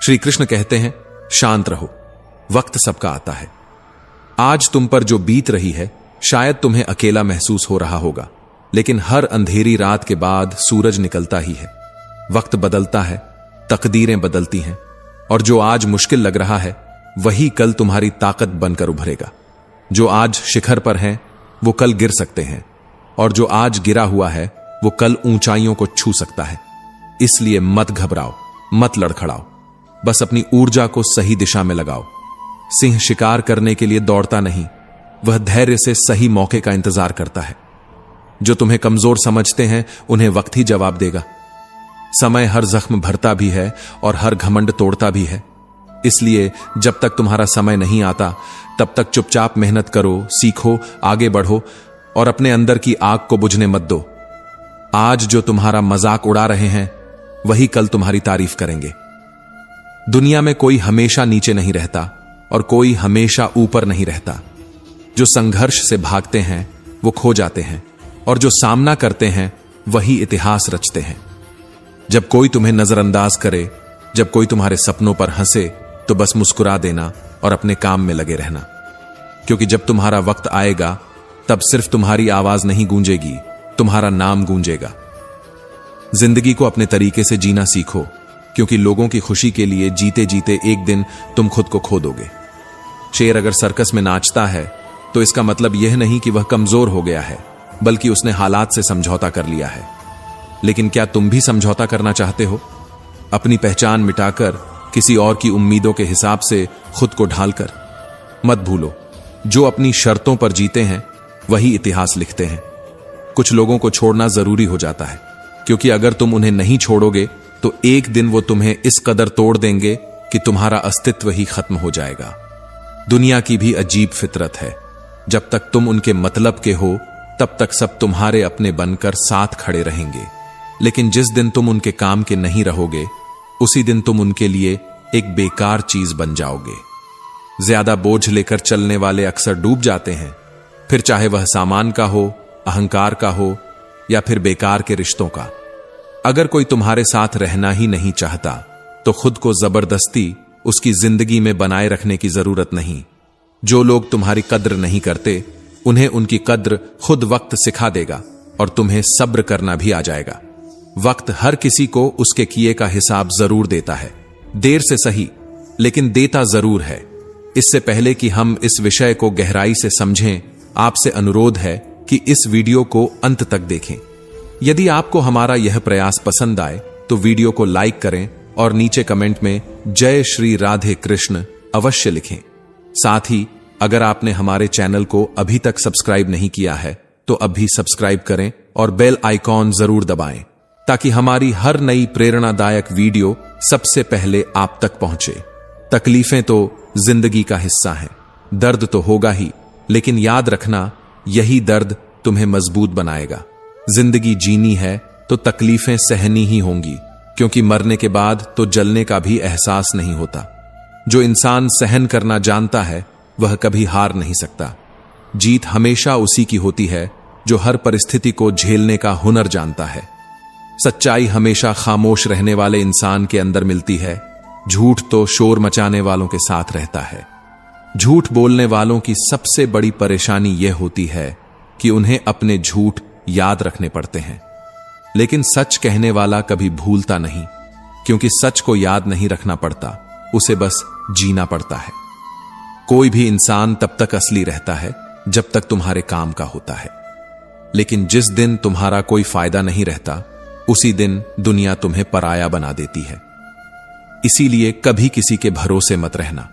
श्री कृष्ण कहते हैं, शांत रहो, वक्त सबका आता है। आज तुम पर जो बीत रही है शायद तुम्हें अकेला महसूस हो रहा होगा, लेकिन हर अंधेरी रात के बाद सूरज निकलता ही है। वक्त बदलता है, तकदीरें बदलती हैं, और जो आज मुश्किल लग रहा है वही कल तुम्हारी ताकत बनकर उभरेगा। जो आज शिखर पर हैं वो कल गिर सकते हैं, और जो आज गिरा हुआ है वो कल ऊंचाइयों को छू सकता है। इसलिए मत घबराओ, मत लड़खड़ाओ, बस अपनी ऊर्जा को सही दिशा में लगाओ। सिंह शिकार करने के लिए दौड़ता नहीं, वह धैर्य से सही मौके का इंतजार करता है। जो तुम्हें कमजोर समझते हैं उन्हें वक्त ही जवाब देगा। समय हर जख्म भरता भी है और हर घमंड तोड़ता भी है। इसलिए जब तक तुम्हारा समय नहीं आता तब तक चुपचाप मेहनत करो, सीखो, आगे बढ़ो और अपने अंदर की आग को बुझने मत दो। आज जो तुम्हारा मजाक उड़ा रहे हैं वही कल तुम्हारी तारीफ करेंगे। दुनिया में कोई हमेशा नीचे नहीं रहता और कोई हमेशा ऊपर नहीं रहता। जो संघर्ष से भागते हैं वो खो जाते हैं, और जो सामना करते हैं वही इतिहास रचते हैं। जब कोई तुम्हें नजरअंदाज करे, जब कोई तुम्हारे सपनों पर हंसे, तो बस मुस्कुरा देना और अपने काम में लगे रहना। क्योंकि जब तुम्हारा वक्त आएगा तब सिर्फ तुम्हारी आवाज नहीं गूंजेगी, तुम्हारा नाम गूंजेगा। जिंदगी को अपने तरीके से जीना सीखो, क्योंकि लोगों की खुशी के लिए जीते जीते एक दिन तुम खुद को खो दोगे। शेर अगर सर्कस में नाचता है तो इसका मतलब यह नहीं कि वह कमजोर हो गया है, बल्कि उसने हालात से समझौता कर लिया है। लेकिन क्या तुम भी समझौता करना चाहते हो? अपनी पहचान मिटाकर, किसी और की उम्मीदों के हिसाब से खुद को ढालकर? मत भूलो, जो अपनी शर्तों पर जीते हैं वही इतिहास लिखते हैं। कुछ लोगों को छोड़ना जरूरी हो जाता है, क्योंकि अगर तुम उन्हें नहीं छोड़ोगे तो एक दिन वो तुम्हें इस कदर तोड़ देंगे कि तुम्हारा अस्तित्व ही खत्म हो जाएगा। दुनिया की भी अजीब फितरत है, जब तक तुम उनके मतलब के हो तब तक सब तुम्हारे अपने बनकर साथ खड़े रहेंगे। लेकिन जिस दिन तुम उनके काम के नहीं रहोगे, उसी दिन तुम उनके लिए एक बेकार चीज बन जाओगे। ज्यादा बोझ लेकर चलने वाले अक्सर डूब जाते हैं, फिर चाहे वह सामान का हो, अहंकार का हो या फिर बेकार के रिश्तों का। अगर कोई तुम्हारे साथ रहना ही नहीं चाहता तो खुद को जबरदस्ती उसकी जिंदगी में बनाए रखने की जरूरत नहीं। जो लोग तुम्हारी कद्र नहीं करते उन्हें उनकी कद्र खुद वक्त सिखा देगा, और तुम्हें सब्र करना भी आ जाएगा। वक्त हर किसी को उसके किए का हिसाब जरूर देता है, देर से सही, लेकिन देता जरूर है। इससे पहले कि हम इस विषय को गहराई से समझें, आपसे अनुरोध है कि इस वीडियो को अंत तक देखें। यदि आपको हमारा यह प्रयास पसंद आए तो वीडियो को लाइक करें और नीचे कमेंट में जय श्री राधे कृष्ण अवश्य लिखें। साथ ही अगर आपने हमारे चैनल को अभी तक सब्सक्राइब नहीं किया है तो अभी सब्सक्राइब करें और बेल आइकॉन जरूर दबाएं, ताकि हमारी हर नई प्रेरणादायक वीडियो सबसे पहले आप तक पहुंचे। तकलीफें तो जिंदगी का हिस्सा हैं, दर्द तो होगा ही, लेकिन याद रखना यही दर्द तुम्हें मजबूत बनाएगा। जिंदगी जीनी है तो तकलीफें सहनी ही होंगी, क्योंकि मरने के बाद तो जलने का भी एहसास नहीं होता। जो इंसान सहन करना जानता है वह कभी हार नहीं सकता। जीत हमेशा उसी की होती है जो हर परिस्थिति को झेलने का हुनर जानता है। सच्चाई हमेशा खामोश रहने वाले इंसान के अंदर मिलती है, झूठ तो शोर मचाने वालों के साथ रहता है। झूठ बोलने वालों की सबसे बड़ी परेशानी यह होती है कि उन्हें अपने झूठ याद रखने पड़ते हैं, लेकिन सच कहने वाला कभी भूलता नहीं, क्योंकि सच को याद नहीं रखना पड़ता, उसे बस जीना पड़ता है। कोई भी इंसान तब तक असली रहता है जब तक तुम्हारे काम का होता है, लेकिन जिस दिन तुम्हारा कोई फायदा नहीं रहता उसी दिन दुनिया तुम्हें पराया बना देती है। इसीलिए कभी किसी के भरोसे मत रहना,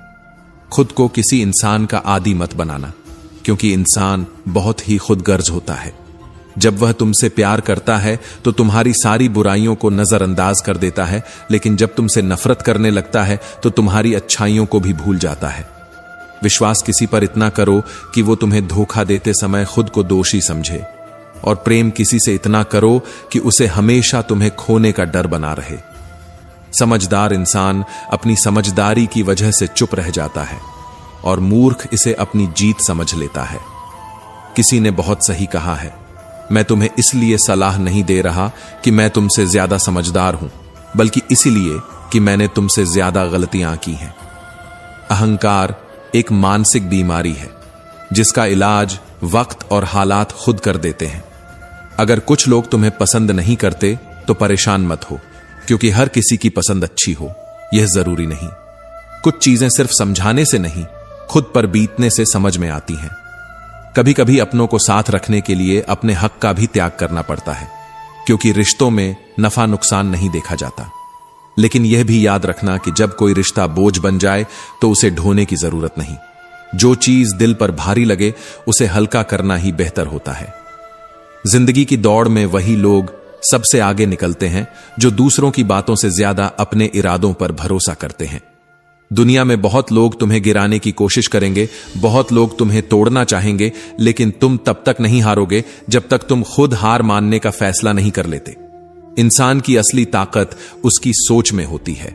खुद को किसी इंसान का आदी मत बनाना, क्योंकि इंसान बहुत ही खुदगर्ज होता है। जब वह तुमसे प्यार करता है तो तुम्हारी सारी बुराइयों को नजरअंदाज कर देता है, लेकिन जब तुमसे नफरत करने लगता है तो तुम्हारी अच्छाइयों को भी भूल जाता है। विश्वास किसी पर इतना करो कि वो तुम्हें धोखा देते समय खुद को दोषी समझे, और प्रेम किसी से इतना करो कि उसे हमेशा तुम्हें खोने का डर बना रहे। समझदार इंसान अपनी समझदारी की वजह से चुप रह जाता है, और मूर्ख इसे अपनी जीत समझ लेता है। किसी ने बहुत सही कहा है, मैं तुम्हें इसलिए सलाह नहीं दे रहा कि मैं तुमसे ज्यादा समझदार हूं, बल्कि इसीलिए कि मैंने तुमसे ज्यादा गलतियां की हैं। अहंकार एक मानसिक बीमारी है जिसका इलाज वक्त और हालात खुद कर देते हैं। अगर कुछ लोग तुम्हें पसंद नहीं करते तो परेशान मत हो, क्योंकि हर किसी की पसंद अच्छी हो यह जरूरी नहीं। कुछ चीजें सिर्फ समझाने से नहीं, खुद पर बीतने से समझ में आती हैं। कभी कभी अपनों को साथ रखने के लिए अपने हक का भी त्याग करना पड़ता है, क्योंकि रिश्तों में नफा नुकसान नहीं देखा जाता। लेकिन यह भी याद रखना कि जब कोई रिश्ता बोझ बन जाए तो उसे ढोने की जरूरत नहीं। जो चीज दिल पर भारी लगे उसे हल्का करना ही बेहतर होता है। जिंदगी की दौड़ में वही लोग सबसे आगे निकलते हैं जो दूसरों की बातों से ज्यादा अपने इरादों पर भरोसा करते हैं। दुनिया में बहुत लोग तुम्हें गिराने की कोशिश करेंगे, बहुत लोग तुम्हें तोड़ना चाहेंगे, लेकिन तुम तब तक नहीं हारोगे जब तक तुम खुद हार मानने का फैसला नहीं कर लेते। इंसान की असली ताकत उसकी सोच में होती है।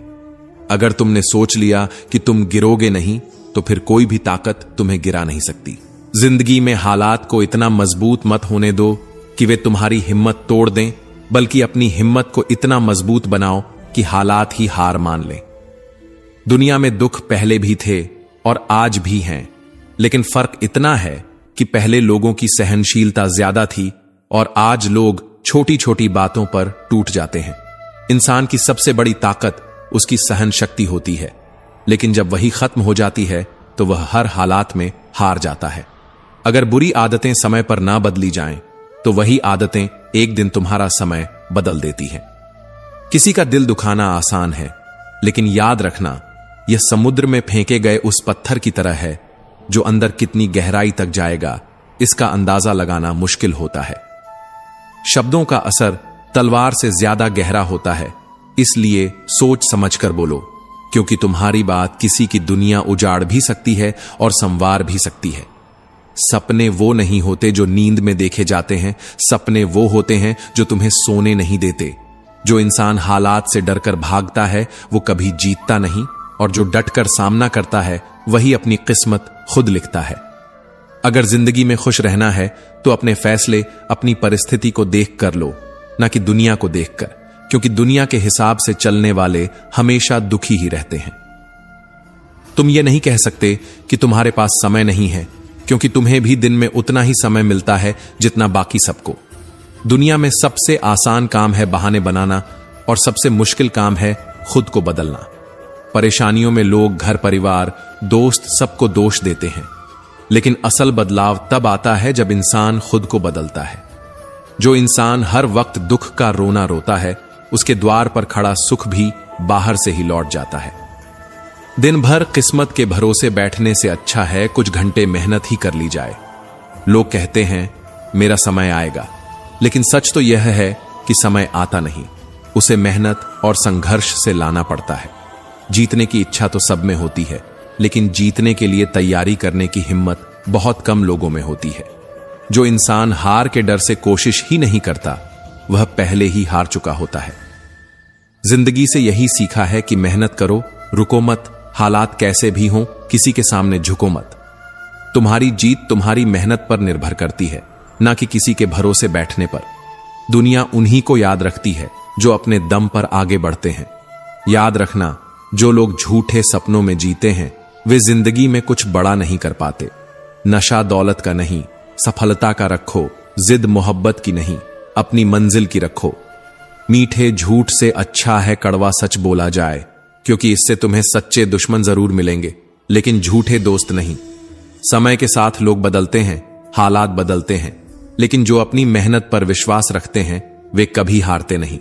अगर तुमने सोच लिया कि तुम गिरोगे नहीं, तो फिर कोई भी ताकत तुम्हें गिरा नहीं सकती। जिंदगी में हालात को इतना मजबूत मत होने दो कि वे तुम्हारी हिम्मत तोड़ दें, बल्कि अपनी हिम्मत को इतना मजबूत बनाओ कि हालात ही हार मान लें। दुनिया में दुख पहले भी थे और आज भी हैं, लेकिन फर्क इतना है कि पहले लोगों की सहनशीलता ज्यादा थी और आज लोग छोटी छोटी बातों पर टूट जाते हैं। इंसान की सबसे बड़ी ताकत उसकी सहन शक्ति होती है, लेकिन जब वही खत्म हो जाती है तो वह हर हालात में हार जाता है। अगर बुरी आदतें समय पर ना बदली जाएं, तो वही आदतें एक दिन तुम्हारा समय बदल देती है। किसी का दिल दुखाना आसान है, लेकिन याद रखना यह समुद्र में फेंके गए उस पत्थर की तरह है जो अंदर कितनी गहराई तक जाएगा इसका अंदाजा लगाना मुश्किल होता है। शब्दों का असर तलवार से ज्यादा गहरा होता है, इसलिए सोच समझकर बोलो, क्योंकि तुम्हारी बात किसी की दुनिया उजाड़ भी सकती है और संवार भी सकती है। सपने वो नहीं होते जो नींद में देखे जाते हैं, सपने वो होते हैं जो तुम्हें सोने नहीं देते। जो इंसान हालात से डरकर भागता है वो कभी जीतता नहीं, और जो डटकर सामना करता है वही अपनी किस्मत खुद लिखता है। अगर जिंदगी में खुश रहना है तो अपने फैसले अपनी परिस्थिति को देख कर लो, ना कि दुनिया को देखकर, क्योंकि दुनिया के हिसाब से चलने वाले हमेशा दुखी ही रहते हैं। तुम ये नहीं कह सकते कि तुम्हारे पास समय नहीं है, क्योंकि तुम्हें भी दिन में उतना ही समय मिलता है जितना बाकी सबको। दुनिया में सबसे आसान काम है बहाने बनाना और सबसे मुश्किल काम है खुद को बदलना। परेशानियों में लोग घर परिवार दोस्त सबको दोष देते हैं, लेकिन असल बदलाव तब आता है जब इंसान खुद को बदलता है। जो इंसान हर वक्त दुख का रोना रोता है, उसके द्वार पर खड़ा सुख भी बाहर से ही लौट जाता है। दिन भर किस्मत के भरोसे बैठने से अच्छा है कुछ घंटे मेहनत ही कर ली जाए। लोग कहते हैं मेरा समय आएगा, लेकिन सच तो यह है कि समय आता नहीं, उसे मेहनत और संघर्ष से लाना पड़ता है। जीतने की इच्छा तो सब में होती है, लेकिन जीतने के लिए तैयारी करने की हिम्मत बहुत कम लोगों में होती है। जो इंसान हार के डर से कोशिश ही नहीं करता, वह पहले ही हार चुका होता है। जिंदगी से यही सीखा है कि मेहनत करो, रुको मत, हालात कैसे भी हों किसी के सामने झुको मत। तुम्हारी जीत तुम्हारी मेहनत पर निर्भर करती है, ना कि किसी के भरोसे बैठने पर। दुनिया उन्हीं को याद रखती है जो अपने दम पर आगे बढ़ते हैं। याद रखना, जो लोग झूठे सपनों में जीते हैं वे जिंदगी में कुछ बड़ा नहीं कर पाते। नशा दौलत का नहीं, सफलता का रखो, जिद मोहब्बत की नहीं, अपनी मंजिल की रखो। मीठे झूठ से अच्छा है कड़वा सच बोला जाए, क्योंकि इससे तुम्हें सच्चे दुश्मन जरूर मिलेंगे, लेकिन झूठे दोस्त नहीं। समय के साथ लोग बदलते हैं, हालात बदलते हैं, लेकिन जो अपनी मेहनत पर विश्वास रखते हैं वे कभी हारते नहीं।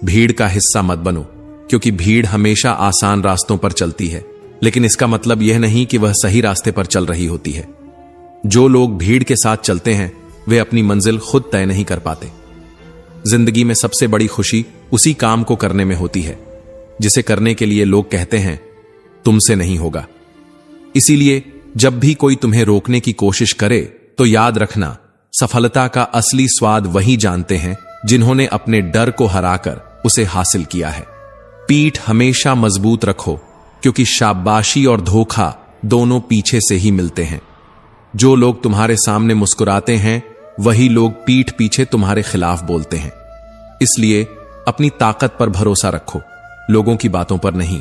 भीड़ का हिस्सा मत बनो, क्योंकि भीड़ हमेशा आसान रास्तों पर चलती है, लेकिन इसका मतलब यह नहीं कि वह सही रास्ते पर चल रही होती है। जो लोग भीड़ के साथ चलते हैं वे अपनी मंजिल खुद तय नहीं कर पाते। जिंदगी में सबसे बड़ी खुशी उसी काम को करने में होती है जिसे करने के लिए लोग कहते हैं तुमसे नहीं होगा। इसीलिए जब भी कोई तुम्हें रोकने की कोशिश करे तो याद रखना, सफलता का असली स्वाद वही जानते हैं जिन्होंने अपने डर को हराकर उसे हासिल किया है। पीठ हमेशा मजबूत रखो, क्योंकि शाबाशी और धोखा दोनों पीछे से ही मिलते हैं। जो लोग तुम्हारे सामने मुस्कुराते हैं वही लोग पीठ पीछे तुम्हारे खिलाफ बोलते हैं। इसलिए अपनी ताकत पर भरोसा रखो, लोगों की बातों पर नहीं।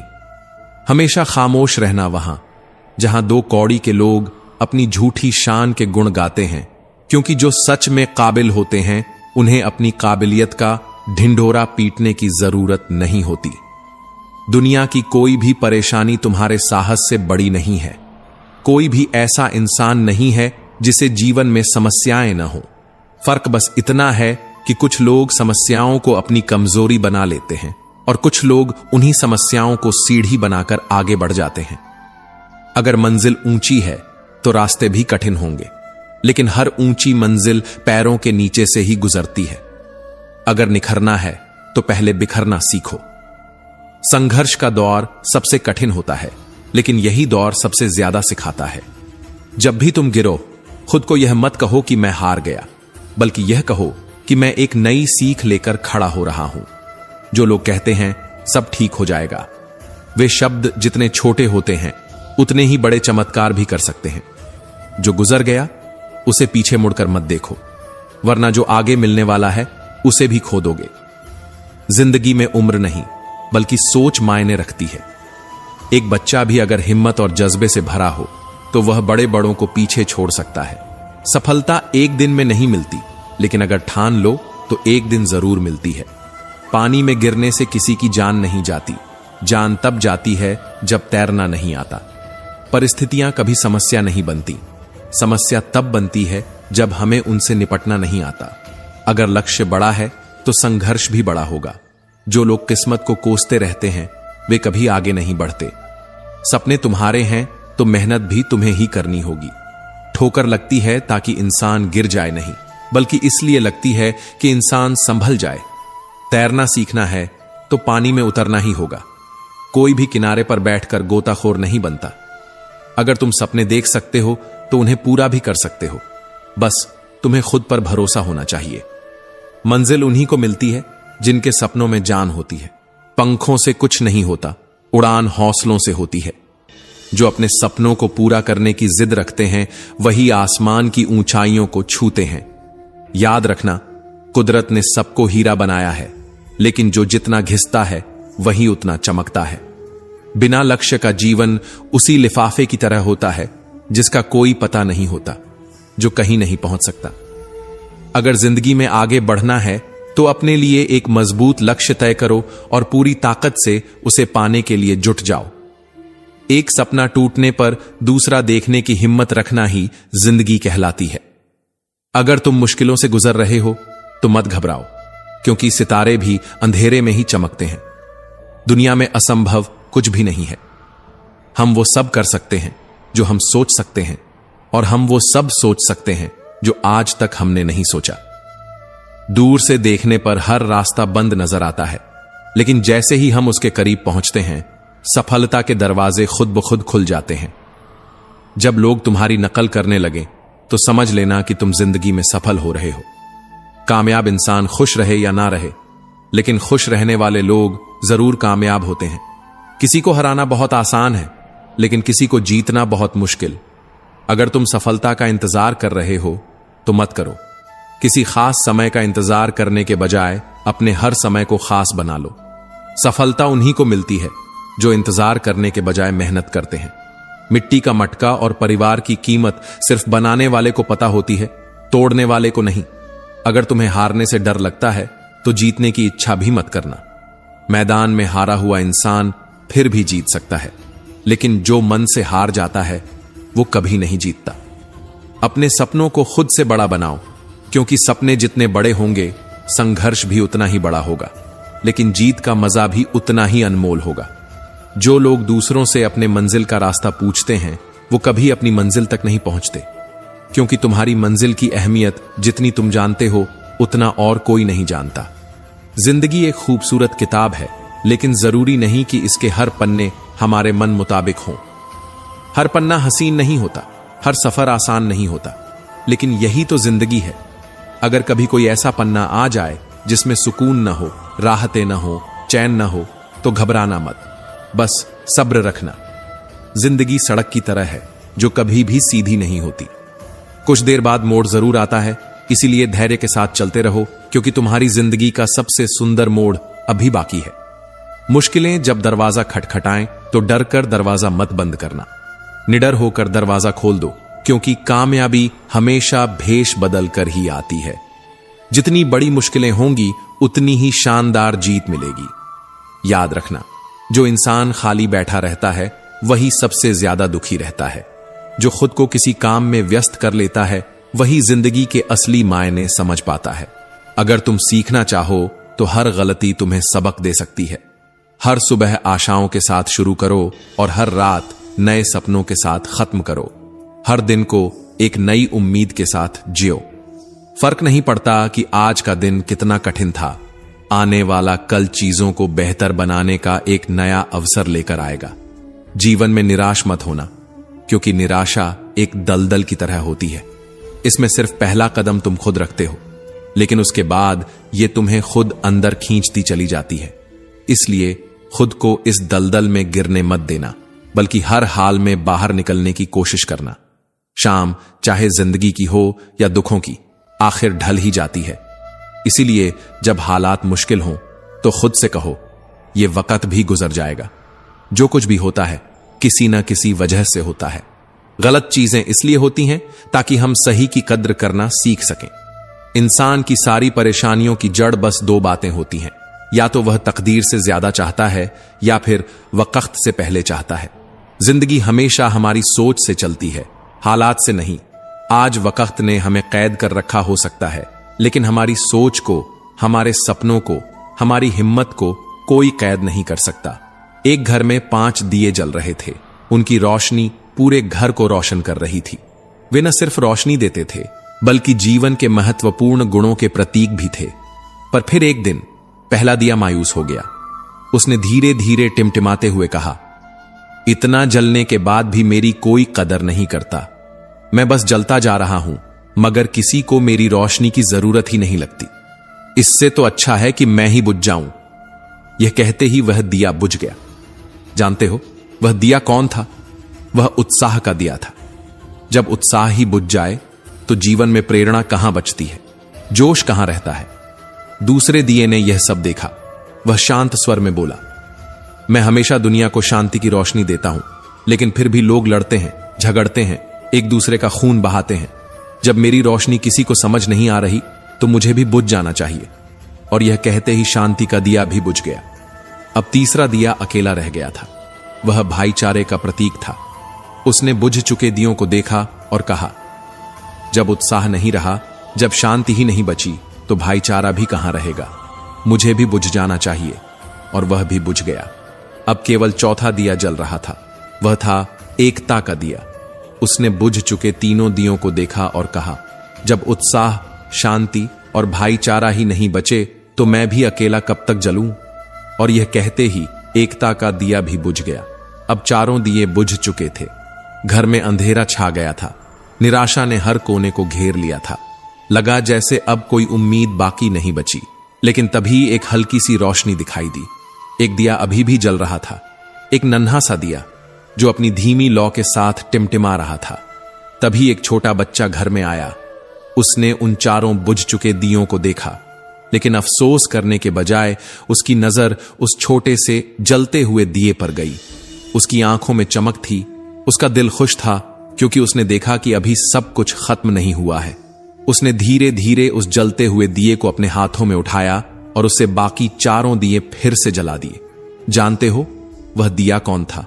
हमेशा खामोश रहना वहां जहां दो कौड़ी के लोग अपनी झूठी शान के गुण गाते हैं, क्योंकि जो सच में काबिल होते हैं उन्हें अपनी काबिलियत का ढिंढोरा पीटने की जरूरत नहीं होती। दुनिया की कोई भी परेशानी तुम्हारे साहस से बड़ी नहीं है। कोई भी ऐसा इंसान नहीं है जिसे जीवन में समस्याएं न हो। फर्क बस इतना है कि कुछ लोग समस्याओं को अपनी कमजोरी बना लेते हैं और कुछ लोग उन्हीं समस्याओं को सीढ़ी बनाकर आगे बढ़ जाते हैं। अगर मंजिल ऊंची है तो रास्ते भी कठिन होंगे, लेकिन हर ऊंची मंजिल पैरों के नीचे से ही गुजरती है। अगर निखरना है तो पहले बिखरना सीखो। संघर्ष का दौर सबसे कठिन होता है, लेकिन यही दौर सबसे ज्यादा सिखाता है। जब भी तुम गिरो, खुद को यह मत कहो कि मैं हार गया, बल्कि यह कहो कि मैं एक नई सीख लेकर खड़ा हो रहा हूं। जो लोग कहते हैं सब ठीक हो जाएगा, वे शब्द जितने छोटे होते हैं उतने ही बड़े चमत्कार भी कर सकते हैं। जो गुजर गया उसे पीछे मुड़कर मत देखो, वरना जो आगे मिलने वाला है उसे भी खो दोगे। जिंदगी में उम्र नहीं बल्कि सोच मायने रखती है। एक बच्चा भी अगर हिम्मत और जज्बे से भरा हो तो वह बड़े बड़ों को पीछे छोड़ सकता है। सफलता एक दिन में नहीं मिलती, लेकिन अगर ठान लो तो एक दिन जरूर मिलती है। पानी में गिरने से किसी की जान नहीं जाती, जान तब जाती है जब तैरना नहीं आता। परिस्थितियां कभी समस्या नहीं बनती, समस्या तब बनती है जब हमें उनसे निपटना नहीं आता। अगर लक्ष्य बड़ा है तो संघर्ष भी बड़ा होगा। जो लोग किस्मत को कोसते रहते हैं वे कभी आगे नहीं बढ़ते। सपने तुम्हारे हैं तो मेहनत भी तुम्हें ही करनी होगी। ठोकर लगती है ताकि इंसान गिर जाए नहीं, बल्कि इसलिए लगती है कि इंसान संभल जाए। तैरना सीखना है तो पानी में उतरना ही होगा। कोई भी किनारे पर बैठकर गोताखोर नहीं बनता। अगर तुम सपने देख सकते हो तो उन्हें पूरा भी कर सकते हो, बस तुम्हें खुद पर भरोसा होना चाहिए। मंजिल उन्हीं को मिलती है जिनके सपनों में जान होती है। पंखों से कुछ नहीं होता, उड़ान हौसलों से होती है। जो अपने सपनों को पूरा करने की जिद रखते हैं वही आसमान की ऊंचाइयों को छूते हैं। याद रखना, कुदरत ने सबको हीरा बनाया है, लेकिन जो जितना घिसता है वही उतना चमकता है। बिना लक्ष्य का जीवन उसी लिफाफे की तरह होता है जिसका कोई पता नहीं होता, जो कहीं नहीं पहुंच सकता। अगर जिंदगी में आगे बढ़ना है तो अपने लिए एक मजबूत लक्ष्य तय करो और पूरी ताकत से उसे पाने के लिए जुट जाओ। एक सपना टूटने पर दूसरा देखने की हिम्मत रखना ही जिंदगी कहलाती है। अगर तुम मुश्किलों से गुजर रहे हो तो मत घबराओ, क्योंकि सितारे भी अंधेरे में ही चमकते हैं। दुनिया में असंभव कुछ भी नहीं है। हम वो सब कर सकते हैं जो हम सोच सकते हैं, और हम वो सब सोच सकते हैं जो आज तक हमने नहीं सोचा। दूर से देखने पर हर रास्ता बंद नजर आता है, लेकिन जैसे ही हम उसके करीब पहुंचते हैं सफलता के दरवाजे खुद ब खुद खुल जाते हैं। जब लोग तुम्हारी नकल करने लगे तो समझ लेना कि तुम जिंदगी में सफल हो रहे हो। कामयाब इंसान खुश रहे या ना रहे, लेकिन खुश रहने वाले लोग जरूर कामयाब होते हैं। किसी को हराना बहुत आसान है, लेकिन किसी को जीतना बहुत मुश्किल। अगर तुम सफलता का इंतजार कर रहे हो तो मत करो। किसी खास समय का इंतजार करने के बजाय अपने हर समय को खास बना लो। सफलता उन्हीं को मिलती है जो इंतजार करने के बजाय मेहनत करते हैं। मिट्टी का मटका और परिवार की कीमत सिर्फ बनाने वाले को पता होती है, तोड़ने वाले को नहीं। अगर तुम्हें हारने से डर लगता है तो जीतने की इच्छा भी मत करना। मैदान में हारा हुआ इंसान फिर भी जीत सकता है, लेकिन जो मन से हार जाता है वो कभी नहीं जीतता। अपने सपनों को खुद से बड़ा बनाओ, क्योंकि सपने जितने बड़े होंगे संघर्ष भी उतना ही बड़ा होगा, लेकिन जीत का मजा भी उतना ही अनमोल होगा। जो लोग दूसरों से अपने मंजिल का रास्ता पूछते हैं वो कभी अपनी मंजिल तक नहीं पहुंचते, क्योंकि तुम्हारी मंजिल की अहमियत जितनी तुम जानते हो उतना और कोई नहीं जानता। जिंदगी एक खूबसूरत किताब है, लेकिन जरूरी नहीं कि इसके हर पन्ने हमारे मन मुताबिक हों। हर पन्ना हसीन नहीं होता, हर सफर आसान नहीं होता, लेकिन यही तो जिंदगी है। अगर कभी कोई ऐसा पन्ना आ जाए जिसमें सुकून न हो, राहतें न हो, चैन न हो, तो घबराना मत, बस सब्र रखना। जिंदगी सड़क की तरह है जो कभी भी सीधी नहीं होती। कुछ देर बाद मोड़ जरूर आता है, इसीलिए धैर्य के साथ चलते रहो, क्योंकि तुम्हारी जिंदगी का सबसे सुंदर मोड़ अभी बाकी है। मुश्किलें जब दरवाजा खटखटाएं तो डर कर दरवाजा मत बंद करना, निडर होकर दरवाजा खोल दो, क्योंकि कामयाबी हमेशा भेष बदल कर ही आती है। जितनी बड़ी मुश्किलें होंगी उतनी ही शानदार जीत मिलेगी। याद रखना, जो इंसान खाली बैठा रहता है वही सबसे ज्यादा दुखी रहता है। जो खुद को किसी काम में व्यस्त कर लेता है वही जिंदगी के असली मायने समझ पाता है। अगर तुम सीखना चाहो तो हर गलती तुम्हें सबक दे सकती है। हर सुबह आशाओं के साथ शुरू करो और हर रात नए सपनों के साथ खत्म करो। हर दिन को एक नई उम्मीद के साथ जियो। फर्क नहीं पड़ता कि आज का दिन कितना कठिन था, आने वाला कल चीजों को बेहतर बनाने का एक नया अवसर लेकर आएगा। जीवन में निराश मत होना, क्योंकि निराशा एक दलदल की तरह होती है। इसमें सिर्फ पहला कदम तुम खुद रखते हो, लेकिन उसके बाद यह तुम्हें खुद अंदर खींचती चली जाती है। इसलिए खुद को इस दलदल में गिरने मत देना, बल्कि हर हाल में बाहर निकलने की कोशिश करना। शाम चाहे जिंदगी की हो या दुखों की, आखिर ढल ही जाती है। इसीलिए जब हालात मुश्किल हों तो खुद से कहो, यह वक्त भी गुजर जाएगा। जो कुछ भी होता है किसी न किसी वजह से होता है। गलत चीजें इसलिए होती हैं ताकि हम सही की कद्र करना सीख सकें। इंसान की सारी परेशानियों की जड़ बस दो बातें होती हैं, या तो वह तकदीर से ज्यादा चाहता है या फिर वक्त से पहले चाहता है। जिंदगी हमेशा हमारी सोच से चलती है, हालात से नहीं। आज वक्त ने हमें कैद कर रखा हो सकता है, लेकिन हमारी सोच को, हमारे सपनों को, हमारी हिम्मत को कोई कैद नहीं कर सकता। एक घर में 5 दिए जल रहे थे। उनकी रोशनी पूरे घर को रोशन कर रही थी। वे न सिर्फ रोशनी देते थे, बल्कि जीवन के महत्वपूर्ण गुणों के प्रतीक भी थे। पर फिर एक दिन पहला दिया मायूस हो गया। उसने धीरे धीरे टिमटिमाते हुए कहा, इतना जलने के बाद भी मेरी कोई कदर नहीं करता। मैं बस जलता जा रहा हूं, मगर किसी को मेरी रोशनी की जरूरत ही नहीं लगती। इससे तो अच्छा है कि मैं ही बुझ जाऊं। यह कहते ही वह दिया बुझ गया। जानते हो वह दिया कौन था? वह उत्साह का दिया था। जब उत्साह ही बुझ जाए तो जीवन में प्रेरणा कहां बचती है, जोश कहां रहता है। दूसरे दिए ने यह सब देखा। वह शांत स्वर में बोला, मैं हमेशा दुनिया को शांति की रोशनी देता हूं, लेकिन फिर भी लोग लड़ते हैं, झगड़ते हैं, एक दूसरे का खून बहाते हैं। जब मेरी रोशनी किसी को समझ नहीं आ रही तो मुझे भी बुझ जाना चाहिए। और यह कहते ही शांति का दिया भी बुझ गया। अब तीसरा दिया अकेला रह गया था। वह भाईचारे का प्रतीक था। उसने बुझ चुके दियों को देखा और कहा, जब उत्साह नहीं रहा, जब शांति ही नहीं बची, तो भाईचारा भी कहां रहेगा। मुझे भी बुझ जाना चाहिए। और वह भी बुझ गया। अब केवल चौथा दिया जल रहा था। वह था एकता का दिया। उसने बुझ चुके तीनों दियों को देखा और कहा, जब उत्साह, शांति और भाईचारा ही नहीं बचे तो मैं भी अकेला कब तक जलूं। और यह कहते ही एकता का दिया भी बुझ गया। अब चारों दिए बुझ चुके थे। घर में अंधेरा छा गया था। निराशा ने हर कोने को घेर लिया था। लगा जैसे अब कोई उम्मीद बाकी नहीं बची। लेकिन तभी एक हल्की सी रोशनी दिखाई दी। एक दिया अभी भी जल रहा था, एक नन्हा सा दिया जो अपनी धीमी लौ के साथ टिमटिमा रहा था। तभी एक छोटा बच्चा घर में आया। उसने उन चारों बुझ चुके दियों को देखा, लेकिन अफसोस करने के बजाय उसकी नजर उस छोटे से जलते हुए दिए पर गई। उसकी आंखों में चमक थी। उसका दिल खुश था, क्योंकि उसने देखा कि अभी सब कुछ खत्म नहीं हुआ है। उसने धीरे धीरे उस जलते हुए दिए को अपने हाथों में उठाया और उससे बाकी चारों दिए फिर से जला दिए। जानते हो वह दिया कौन था?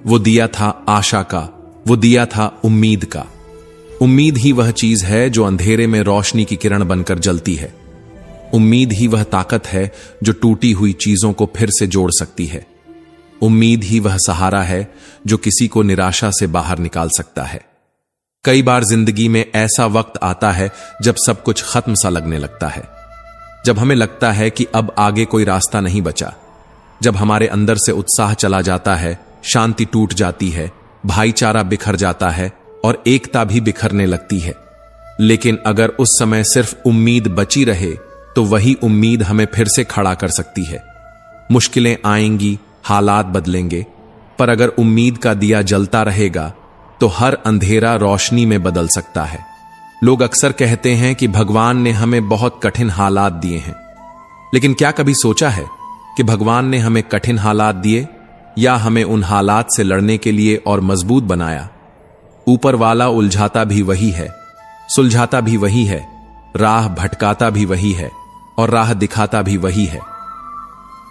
वो दिया था आशा का। वो दिया था उम्मीद का। उम्मीद ही वह चीज है जो अंधेरे में रोशनी की किरण बनकर जलती है। उम्मीद ही वह ताकत है जो टूटी हुई चीजों को फिर से जोड़ सकती है। उम्मीद ही वह सहारा है जो किसी को निराशा से बाहर निकाल सकता है। कई बार जिंदगी में ऐसा वक्त आता है जब सब कुछ खत्म सा लगने लगता है, जब हमें लगता है कि अब आगे कोई रास्ता नहीं बचा, जब हमारे अंदर से उत्साह चला जाता है, शांति टूट जाती है, भाईचारा बिखर जाता है और एकता भी बिखरने लगती है। लेकिन अगर उस समय सिर्फ उम्मीद बची रहे तो वही उम्मीद हमें फिर से खड़ा कर सकती है। मुश्किलें आएंगी, हालात बदलेंगे, पर अगर उम्मीद का दिया जलता रहेगा तो हर अंधेरा रोशनी में बदल सकता है। लोग अक्सर कहते हैं कि भगवान ने हमें बहुत कठिन हालात दिए हैं, लेकिन क्या कभी सोचा है कि भगवान ने हमें कठिन हालात दिए या हमें उन हालात से लड़ने के लिए और मजबूत बनाया? ऊपर वाला उलझाता भी वही है, सुलझाता भी वही है, राह भटकाता भी वही है और राह दिखाता भी वही है।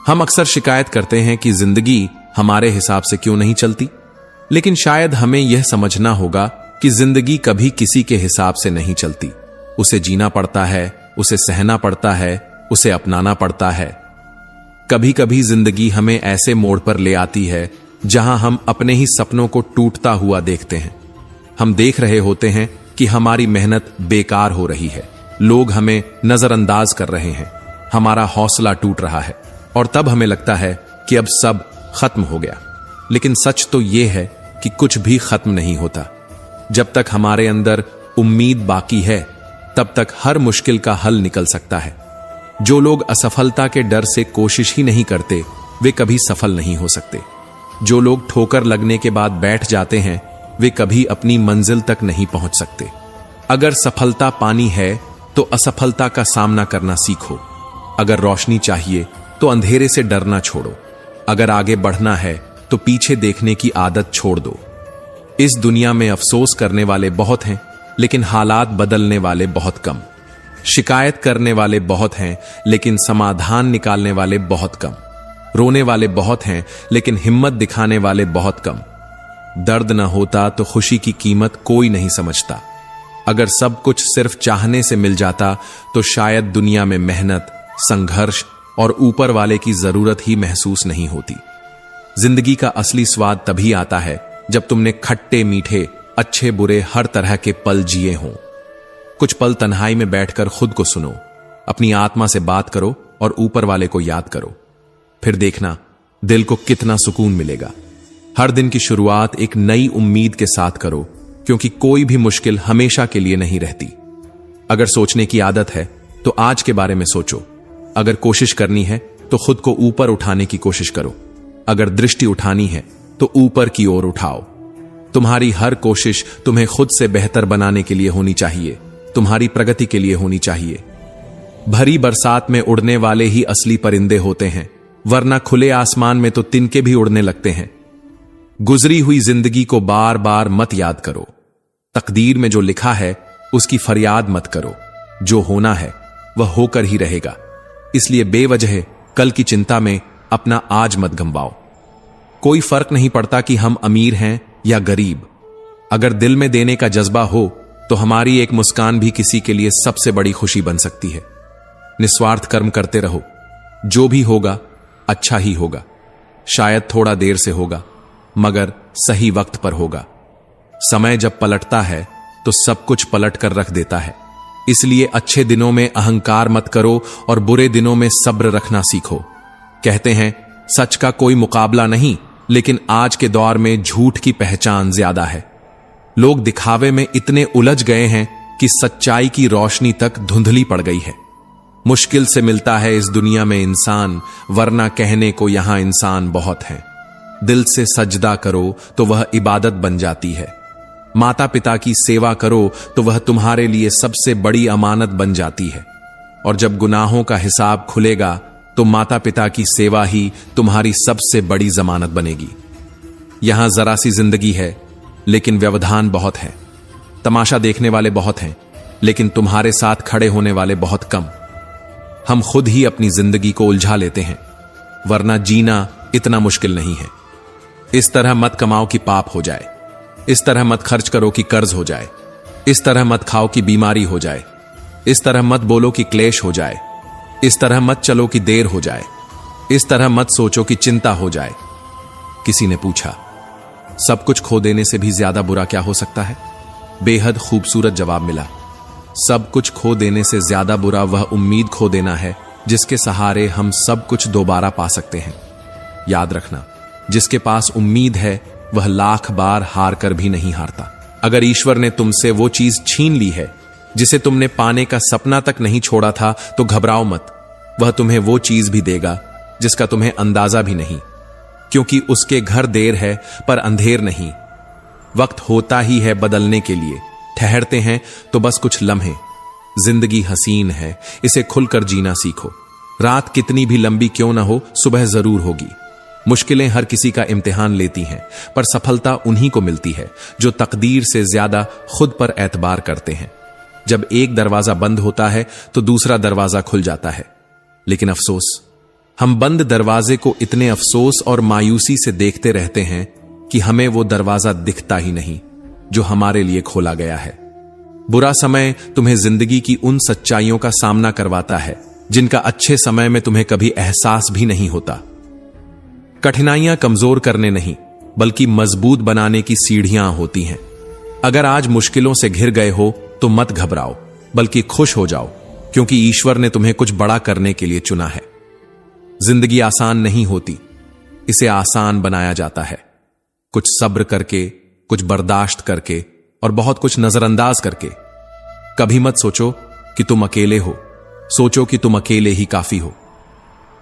हम अक्सर शिकायत करते हैं कि जिंदगी हमारे हिसाब से क्यों नहीं चलती, लेकिन शायद हमें यह समझना होगा कि जिंदगी कभी किसी के हिसाब से नहीं चलती। उसे जीना पड़ता है, उसे सहना पड़ता है, उसे अपनाना पड़ता है। कभी कभी जिंदगी हमें ऐसे मोड़ पर ले आती है जहां हम अपने ही सपनों को टूटता हुआ देखते हैं। हम देख रहे होते हैं कि हमारी मेहनत बेकार हो रही है, लोग हमें नजरअंदाज कर रहे हैं, हमारा हौसला टूट रहा है और तब हमें लगता है कि अब सब खत्म हो गया। लेकिन सच तो यह है कि कुछ भी खत्म नहीं होता। जब तक हमारे अंदर उम्मीद बाकी है तब तक हर मुश्किल का हल निकल सकता है। जो लोग असफलता के डर से कोशिश ही नहीं करते वे कभी सफल नहीं हो सकते। जो लोग ठोकर लगने के बाद बैठ जाते हैं वे कभी अपनी मंजिल तक नहीं पहुंच सकते। अगर सफलता पानी है तो असफलता का सामना करना सीखो। अगर रोशनी चाहिए तो अंधेरे से डरना छोड़ो। अगर आगे बढ़ना है तो पीछे देखने की आदत छोड़ दो। इस दुनिया में अफसोस करने वाले बहुत हैं, लेकिन हालात बदलने वाले बहुत कम। शिकायत करने वाले बहुत हैं, लेकिन समाधान निकालने वाले बहुत कम। रोने वाले बहुत हैं, लेकिन हिम्मत दिखाने वाले बहुत कम। दर्द न होता तो खुशी की कीमत कोई नहीं समझता। अगर सब कुछ सिर्फ चाहने से मिल जाता तो शायद दुनिया में मेहनत, संघर्ष और ऊपर वाले की जरूरत ही महसूस नहीं होती। जिंदगी का असली स्वाद तभी आता है जब तुमने खट्टे मीठे, अच्छे बुरे हर तरह के पल जिए हों। कुछ पल तन्हाई में बैठकर खुद को सुनो, अपनी आत्मा से बात करो और ऊपर वाले को याद करो। फिर देखना दिल को कितना सुकून मिलेगा। हर दिन की शुरुआत एक नई उम्मीद के साथ करो, क्योंकि कोई भी मुश्किल हमेशा के लिए नहीं रहती। अगर सोचने की आदत है तो आज के बारे में सोचो। अगर कोशिश करनी है तो खुद को ऊपर उठाने की कोशिश करो। अगर दृष्टि उठानी है तो ऊपर की ओर उठाओ। तुम्हारी हर कोशिश तुम्हें खुद से बेहतर बनाने के लिए होनी चाहिए, तुम्हारी प्रगति के लिए होनी चाहिए। भरी बरसात में उड़ने वाले ही असली परिंदे होते हैं, वरना खुले आसमान में तो तिनके भी उड़ने लगते हैं। गुजरी हुई जिंदगी को बार बार मत याद करो। तकदीर में जो लिखा है उसकी फरियाद मत करो। जो होना है वह होकर ही रहेगा, इसलिए बेवजह कल की चिंता में अपना आज मत गंवाओ। कोई फर्क नहीं पड़ता कि हम अमीर हैं या गरीब। अगर दिल में देने का जज्बा हो तो हमारी एक मुस्कान भी किसी के लिए सबसे बड़ी खुशी बन सकती है। निस्वार्थ कर्म करते रहो, जो भी होगा अच्छा ही होगा। शायद थोड़ा देर से होगा, मगर सही वक्त पर होगा। समय जब पलटता है तो सब कुछ पलट कर रख देता है। इसलिए अच्छे दिनों में अहंकार मत करो और बुरे दिनों में सब्र रखना सीखो। कहते हैं सच का कोई मुकाबला नहीं, लेकिन आज के दौर में झूठ की पहचान ज्यादा है। लोग दिखावे में इतने उलझ गए हैं कि सच्चाई की रोशनी तक धुंधली पड़ गई है। मुश्किल से मिलता है इस दुनिया में इंसान, वरना कहने को यहां इंसान बहुत हैं। दिल से सजदा करो तो वह इबादत बन जाती है। माता पिता की सेवा करो तो वह तुम्हारे लिए सबसे बड़ी अमानत बन जाती है। और जब गुनाहों का हिसाब खुलेगा तो माता पिता की सेवा ही तुम्हारी सबसे बड़ी जमानत बनेगी। यहां जरा सी जिंदगी है, लेकिन व्यवधान बहुत है। तमाशा देखने वाले बहुत हैं, लेकिन तुम्हारे साथ खड़े होने वाले बहुत कम। हम खुद ही अपनी जिंदगी को उलझा लेते हैं, वरना जीना इतना मुश्किल नहीं है। इस तरह मत कमाओ कि पाप हो जाए। इस तरह मत खर्च करो कि कर्ज हो जाए। इस तरह मत खाओ कि बीमारी हो जाए। इस तरह मत बोलो कि क्लेश हो जाए। इस तरह मत चलो कि देर हो जाए। इस तरह मत सोचो कि चिंता हो जाए। किसी ने पूछा, सब कुछ खो देने से भी ज्यादा बुरा क्या हो सकता है? बेहद खूबसूरत जवाब मिला। सब कुछ खो देने से ज्यादा बुरा वह उम्मीद खो देना है जिसके सहारे हम सब कुछ दोबारा पा सकते हैं। याद रखना, जिसके पास उम्मीद है वह लाख बार हार कर भी नहीं हारता। अगर ईश्वर ने तुमसे वो चीज छीन ली है जिसे तुमने पाने का सपना तक नहीं छोड़ा था, तो घबराओ मत। वह तुम्हें वो चीज भी देगा जिसका तुम्हें अंदाजा भी नहीं, क्योंकि उसके घर देर है पर अंधेर नहीं। वक्त होता ही है बदलने के लिए, ठहरते हैं तो बस कुछ लम्हे। जिंदगी हसीन है, इसे खुलकर जीना सीखो। रात कितनी भी लंबी क्यों ना हो, सुबह जरूर होगी। मुश्किलें हर किसी का इम्तिहान लेती हैं, पर सफलता उन्हीं को मिलती है जो तकदीर से ज्यादा खुद पर एतबार करते हैं। जब एक दरवाजा बंद होता है तो दूसरा दरवाजा खुल जाता है, लेकिन अफसोस, हम बंद दरवाजे को इतने अफसोस और मायूसी से देखते रहते हैं कि हमें वो दरवाजा दिखता ही नहीं जो हमारे लिए खोला गया है। बुरा समय तुम्हें जिंदगी की उन सच्चाइयों का सामना करवाता है जिनका अच्छे समय में तुम्हें कभी एहसास भी नहीं होता। कठिनाइयां कमजोर करने नहीं, बल्कि मजबूत बनाने की सीढ़ियां होती हैं। अगर आज मुश्किलों से घिर गए हो तो मत घबराओ, बल्कि खुश हो जाओ, क्योंकि ईश्वर ने तुम्हें कुछ बड़ा करने के लिए चुना है। जिंदगी आसान नहीं होती, इसे आसान बनाया जाता है। कुछ सब्र करके, कुछ बर्दाश्त करके और बहुत कुछ नजरअंदाज करके। कभी मत सोचो कि तुम अकेले हो, सोचो कि तुम अकेले ही काफी हो।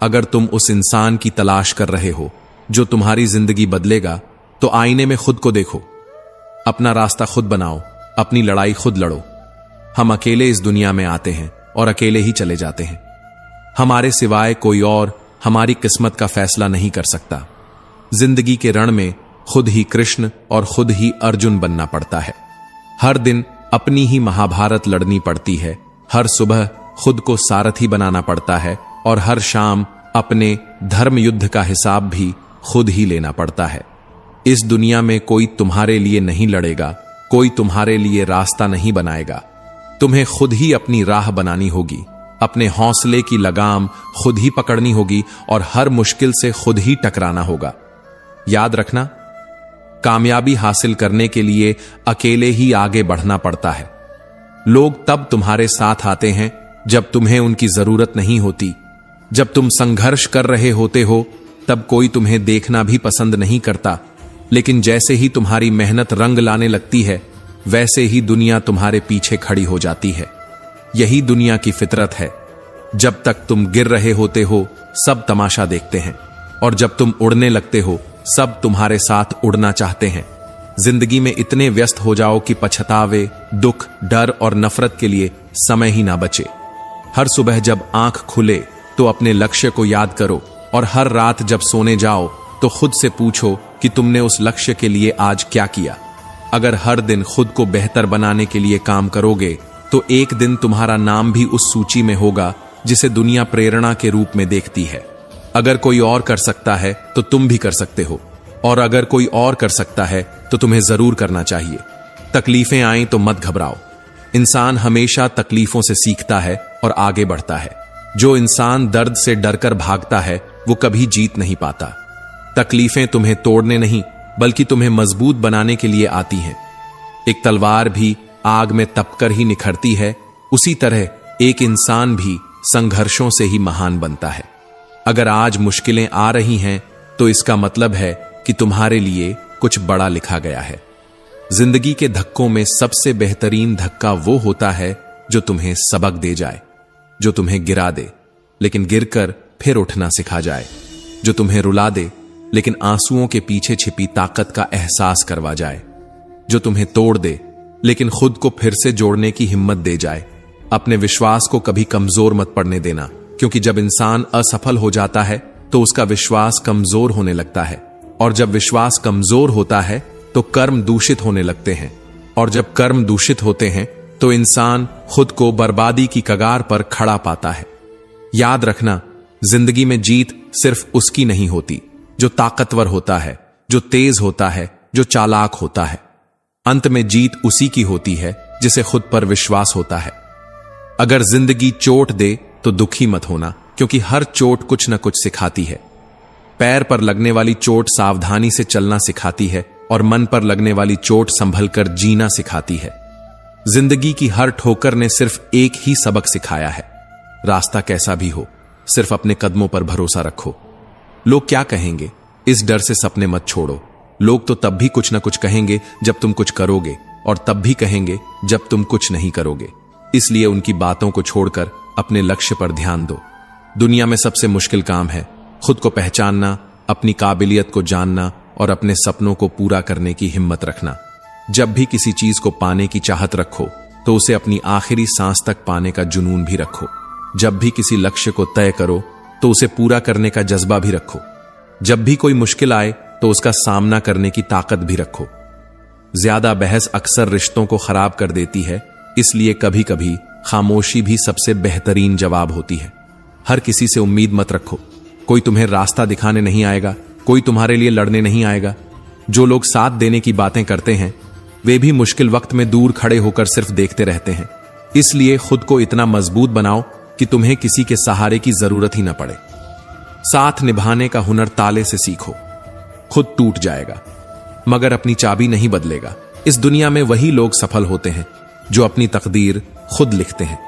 अगर तुम उस इंसान की तलाश कर रहे हो जो तुम्हारी जिंदगी बदलेगा, तो आईने में खुद को देखो, अपना रास्ता खुद बनाओ, अपनी लड़ाई खुद लड़ो। हम अकेले इस दुनिया में आते हैं और अकेले ही चले जाते हैं। हमारे सिवाय कोई और हमारी किस्मत का फैसला नहीं कर सकता। जिंदगी के रण में खुद ही कृष्ण और खुद ही अर्जुन बनना पड़ता है। हर दिन अपनी ही महाभारत लड़नी पड़ती है। हर सुबह खुद को सारथी बनाना पड़ता है और हर शाम अपने धर्म युद्ध का हिसाब भी खुद ही लेना पड़ता है। इस दुनिया में कोई तुम्हारे लिए नहीं लड़ेगा, कोई तुम्हारे लिए रास्ता नहीं बनाएगा। तुम्हें खुद ही अपनी राह बनानी होगी, अपने हौसले की लगाम खुद ही पकड़नी होगी और हर मुश्किल से खुद ही टकराना होगा। याद रखना, कामयाबी हासिल करने के लिए अकेले ही आगे बढ़ना पड़ता है। लोग तब तुम्हारे साथ आते हैं जब तुम्हें उनकी जरूरत नहीं होती। जब तुम संघर्ष कर रहे होते हो तब कोई तुम्हें देखना भी पसंद नहीं करता, लेकिन जैसे ही तुम्हारी मेहनत रंग लाने लगती है, वैसे ही दुनिया तुम्हारे पीछे खड़ी हो जाती है। यही दुनिया की फितरत है। जब तक तुम गिर रहे होते हो, सब तमाशा देखते हैं, और जब तुम उड़ने लगते हो, सब तुम्हारे साथ उड़ना चाहते हैं। जिंदगी में इतने व्यस्त हो जाओ कि पछतावे, दुख, डर और नफरत के लिए समय ही ना बचे। हर सुबह जब आंख खुले तो अपने लक्ष्य को याद करो, और हर रात जब सोने जाओ तो खुद से पूछो कि तुमने उस लक्ष्य के लिए आज क्या किया। अगर हर दिन खुद को बेहतर बनाने के लिए काम करोगे तो एक दिन तुम्हारा नाम भी उस सूची में होगा जिसे दुनिया प्रेरणा के रूप में देखती है। अगर कोई और कर सकता है तो तुम भी कर सकते हो, और अगर कोई और कर सकता है तो तुम्हें जरूर करना चाहिए। तकलीफें आएं तो मत घबराओ। इंसान हमेशा तकलीफों से सीखता है और आगे बढ़ता है। जो इंसान दर्द से डरकर भागता है वो कभी जीत नहीं पाता। तकलीफें तुम्हें तोड़ने नहीं, बल्कि तुम्हें मजबूत बनाने के लिए आती हैं। एक तलवार भी आग में तपकर ही निखरती है, उसी तरह एक इंसान भी संघर्षों से ही महान बनता है। अगर आज मुश्किलें आ रही हैं तो इसका मतलब है कि तुम्हारे लिए कुछ बड़ा लिखा गया है। जिंदगी के धक्कों में सबसे बेहतरीन धक्का वो होता है जो तुम्हें सबक दे जाए, जो तुम्हें गिरा दे लेकिन गिरकर फिर उठना सिखा जाए, जो तुम्हें रुला दे लेकिन आंसुओं के पीछे छिपी ताकत का एहसास करवा जाए, जो तुम्हें तोड़ दे लेकिन खुद को फिर से जोड़ने की हिम्मत दे जाए। अपने विश्वास को कभी कमजोर मत पड़ने देना, क्योंकि जब इंसान असफल हो जाता है तो उसका विश्वास कमजोर होने लगता है, और जब विश्वास कमजोर होता है तो कर्म दूषित होने लगते हैं, और जब कर्म दूषित होते हैं तो इंसान खुद को बर्बादी की कगार पर खड़ा पाता है। याद रखना, जिंदगी में जीत सिर्फ उसकी नहीं होती जो ताकतवर होता है, जो तेज होता है, जो चालाक होता है। अंत में जीत उसी की होती है जिसे खुद पर विश्वास होता है। अगर जिंदगी चोट दे तो दुखी मत होना, क्योंकि हर चोट कुछ न कुछ सिखाती है। पैर पर लगने वाली चोट सावधानी से चलना सिखाती है, और मन पर लगने वाली चोट संभल कर जीना सिखाती है। जिंदगी की हर ठोकर ने सिर्फ एक ही सबक सिखाया है, रास्ता कैसा भी हो, सिर्फ अपने कदमों पर भरोसा रखो। लोग क्या कहेंगे, इस डर से सपने मत छोड़ो। लोग तो तब भी कुछ न कुछ कहेंगे जब तुम कुछ करोगे, और तब भी कहेंगे जब तुम कुछ नहीं करोगे। इसलिए उनकी बातों को छोड़कर अपने लक्ष्य पर ध्यान दो। दुनिया में सबसे मुश्किल काम है खुद को पहचानना, अपनी काबिलियत को जानना और अपने सपनों को पूरा करने की हिम्मत रखना। जब भी किसी चीज को पाने की चाहत रखो तो उसे अपनी आखिरी सांस तक पाने का जुनून भी रखो। जब भी किसी लक्ष्य को तय करो तो उसे पूरा करने का जज्बा भी रखो। जब भी कोई मुश्किल आए तो उसका सामना करने की ताकत भी रखो। ज्यादा बहस अक्सर रिश्तों को खराब कर देती है, इसलिए कभी कभी खामोशी भी सबसे बेहतरीन जवाब होती है। हर किसी से उम्मीद मत रखो। कोई तुम्हें रास्ता दिखाने नहीं आएगा, कोई तुम्हारे लिए लड़ने नहीं आएगा। जो लोग साथ देने की बातें करते हैं वे भी मुश्किल वक्त में दूर खड़े होकर सिर्फ देखते रहते हैं। इसलिए खुद को इतना मजबूत बनाओ कि तुम्हें किसी के सहारे की जरूरत ही न पड़े। साथ निभाने का हुनर ताले से सीखो। खुद टूट जाएगा मगर अपनी चाबी नहीं बदलेगा। इस दुनिया में वही लोग सफल होते हैं जो अपनी तकदीर खुद लिखते हैं।